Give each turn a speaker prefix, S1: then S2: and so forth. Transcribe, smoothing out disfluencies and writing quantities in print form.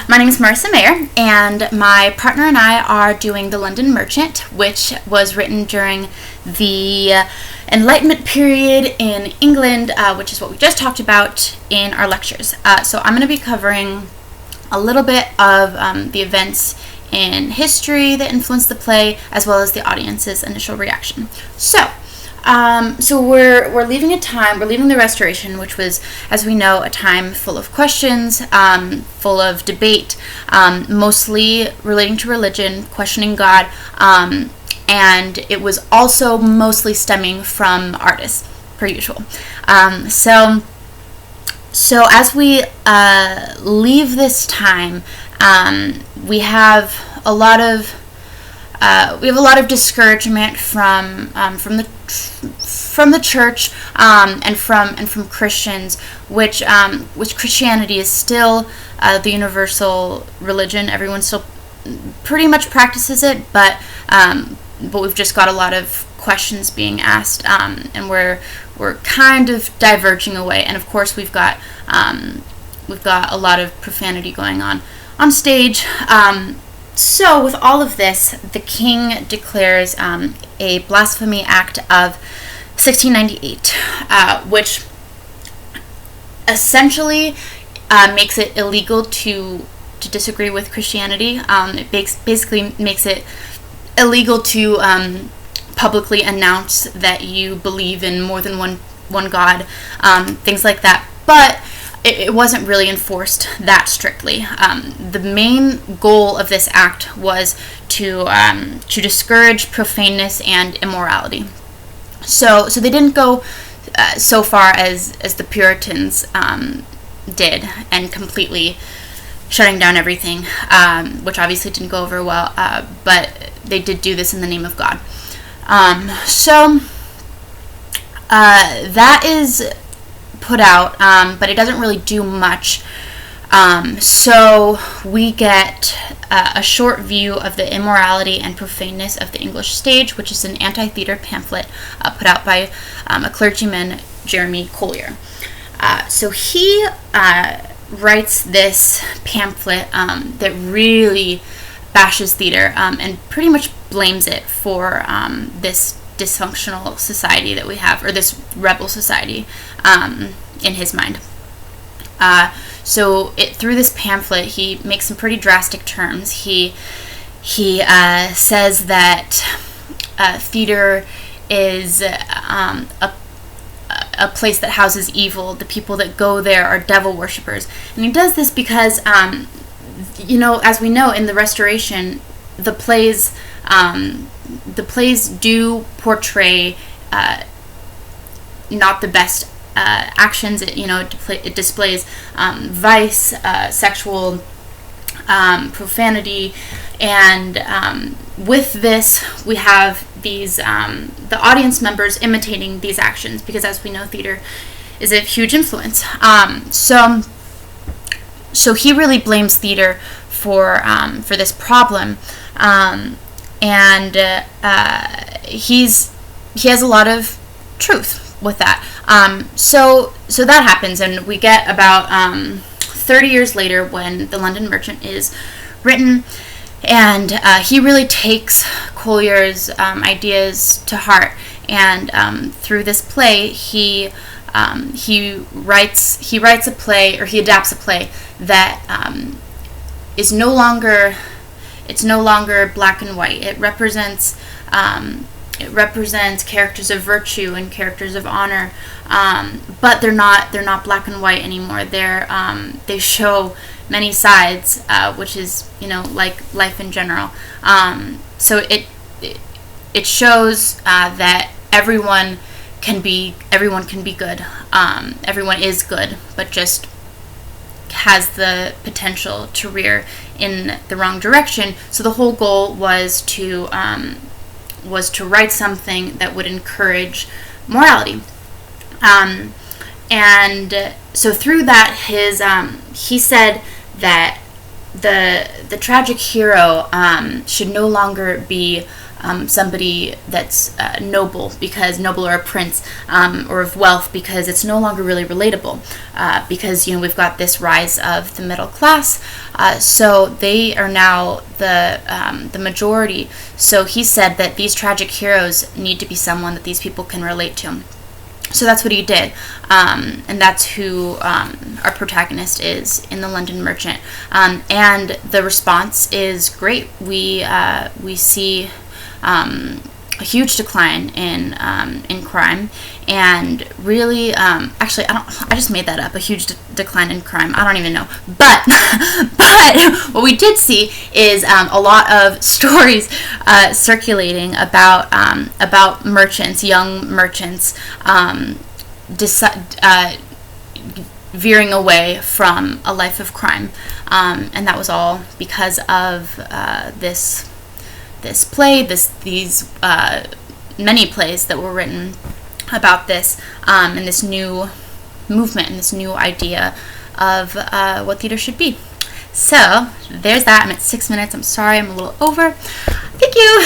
S1: My name is Marissa Mayer, and my partner and I are doing The London Merchant, which was written during the Enlightenment period in England, which is what we just talked about in our lectures. So I'm going to be covering a little bit of the events in history that influenced the play, as well as the audience's initial reaction. So we're leaving the Restoration, which was, as we know, a time full of questions, full of debate, mostly relating to religion, questioning God, and it was also mostly stemming from artists, per usual. So as we leave this time, we have a lot of discouragement from the church and from Christians, which Christianity is still the universal religion. Everyone still pretty much practices it, but we've just got a lot of questions being asked, and we're kind of diverging away. And of course, we've got a lot of profanity going on stage. So with all of this, the king declares a Blasphemy Act of 1698, which essentially makes it illegal to disagree with Christianity. It basically makes it illegal to publicly announce that you believe in more than one God, things like that. But it wasn't really enforced that strictly. The main goal of this act was to discourage profaneness and immorality. So they didn't go so far as the Puritans did, and completely shutting down everything, which obviously didn't go over well, but they did do this in the name of God. That is put out, but it doesn't really do much. So we get a short view of the immorality and profaneness of the English stage, which is an anti-theater pamphlet put out by a clergyman, Jeremy Collier. So he writes this pamphlet that really bashes theater and pretty much blames it for this dysfunctional society that we have, or this rebel society, in his mind. Through this pamphlet, he makes some pretty drastic terms. He says that theater is a place that houses evil. The people that go there are devil worshippers, and he does this because, as we know, in the Restoration, the plays do portray not the best actions. It displays vice, sexual profanity, and with this we have these the audience members imitating these actions, because, as we know, theater is a huge influence. So he really blames theater for this problem. And he has a lot of truth with that. So that happens, and we get about 30 years later when The London Merchant is written, and he really takes Collier's ideas to heart. And through this play, he writes a play, or he adapts a play that is no longer. It's no longer black and white. It represents characters of virtue and characters of honor, but they're not black and white anymore. They show many sides, which is like life in general. So it shows that everyone can be good. Everyone is good, but just has the potential to rear in the wrong direction. So the whole goal was to write something that would encourage morality. And so through that, he said that the tragic hero should no longer be somebody that's noble or a prince, or of wealth, because it's no longer really relatable, because we've got this rise of the middle class, so they are now the majority. So he said that these tragic heroes need to be someone that these people can relate to. So that's what he did, and that's who our protagonist is in The London Merchant. And the response is great. We see a huge decline in crime, and really, actually, I just made that up. A huge decline in crime. I don't even know, but what we did see is a lot of stories circulating about merchants, young merchants, veering away from a life of crime, and that was all because of this play, these many plays that were written about this, and this new movement and this new idea of what theater should be. So there's that. I'm at 6 minutes. I'm sorry, I'm a little over. Thank you.